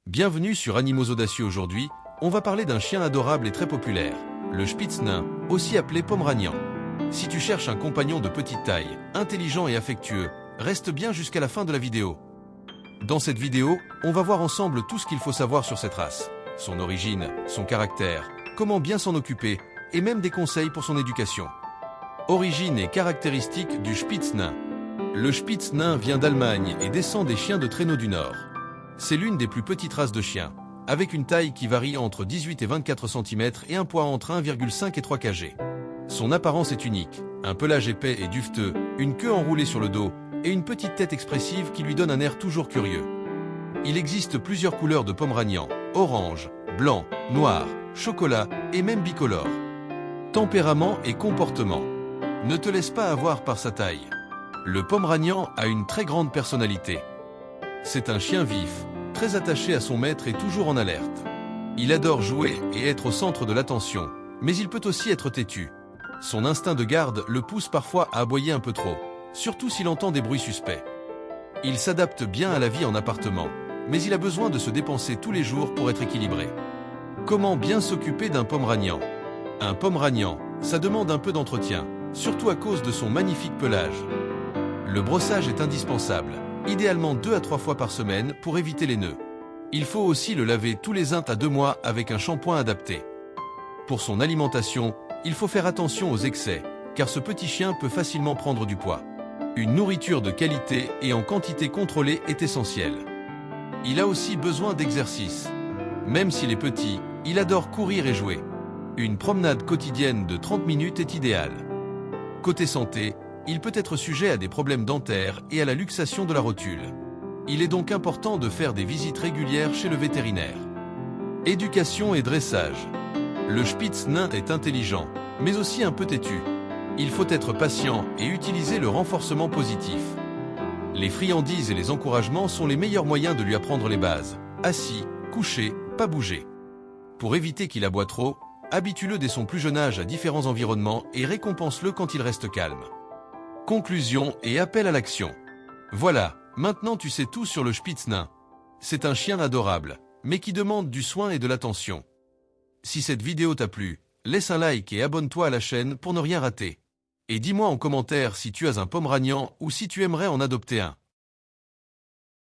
Bienvenue sur Animaux Audacieux. Aujourd'hui, on va parler d'un chien adorable et très populaire, le Spitz nain, aussi appelé Pomeranian. Si tu cherches un compagnon de petite taille, intelligent et affectueux, reste bien jusqu'à la fin de la vidéo. Dans cette vidéo, on va voir ensemble tout ce qu'il faut savoir sur cette race, son origine, son caractère, comment bien s'en occuper, et même des conseils pour son éducation. Origine et caractéristiques du Spitz nain. Le Spitz nain vient d'Allemagne et descend des chiens de traîneau du Nord. C'est l'une des plus petites races de chiens, avec une taille qui varie entre 18 et 24 cm et un poids entre 1,5 et 3 kg. Son apparence est unique, un pelage épais et duveteux, une queue enroulée sur le dos et une petite tête expressive qui lui donne un air toujours curieux. Il existe plusieurs couleurs de Pomeranian, orange, blanc, noir, chocolat et même bicolore. Tempérament et comportement. Ne te laisse pas avoir par sa taille. Le Pomeranian a une très grande personnalité. C'est un chien vif, très attaché à son maître et toujours en alerte. Il adore jouer et être au centre de l'attention, mais il peut aussi être têtu. Son instinct de garde le pousse parfois à aboyer un peu trop, surtout s'il entend des bruits suspects. Il s'adapte bien à la vie en appartement, mais il a besoin de se dépenser tous les jours pour être équilibré. Comment bien s'occuper d'un Pomeranian? Un Pomeranian, ça demande un peu d'entretien, surtout à cause de son magnifique pelage. Le brossage est indispensable, idéalement 2 à 3 fois par semaine pour éviter les nœuds. Il faut aussi le laver tous les 1 à 2 mois avec un shampoing adapté. Pour son alimentation, il faut faire attention aux excès, car ce petit chien peut facilement prendre du poids. Une nourriture de qualité et en quantité contrôlée est essentielle. Il a aussi besoin d'exercice. Même s'il est petit, il adore courir et jouer. Une promenade quotidienne de 30 minutes est idéale. Côté santé, il peut être sujet à des problèmes dentaires et à la luxation de la rotule. Il est donc important de faire des visites régulières chez le vétérinaire. Éducation et dressage. Le Spitz nain est intelligent, mais aussi un peu têtu. Il faut être patient et utiliser le renforcement positif. Les friandises et les encouragements sont les meilleurs moyens de lui apprendre les bases. Assis, couché, pas bouger. Pour éviter qu'il aboie trop, habitue-le dès son plus jeune âge à différents environnements et récompense-le quand il reste calme. Conclusion et appel à l'action. Voilà, maintenant tu sais tout sur le Spitz nain. C'est un chien adorable, mais qui demande du soin et de l'attention. Si cette vidéo t'a plu, laisse un like et abonne-toi à la chaîne pour ne rien rater. Et dis-moi en commentaire si tu as un Pomeranian ou si tu aimerais en adopter un.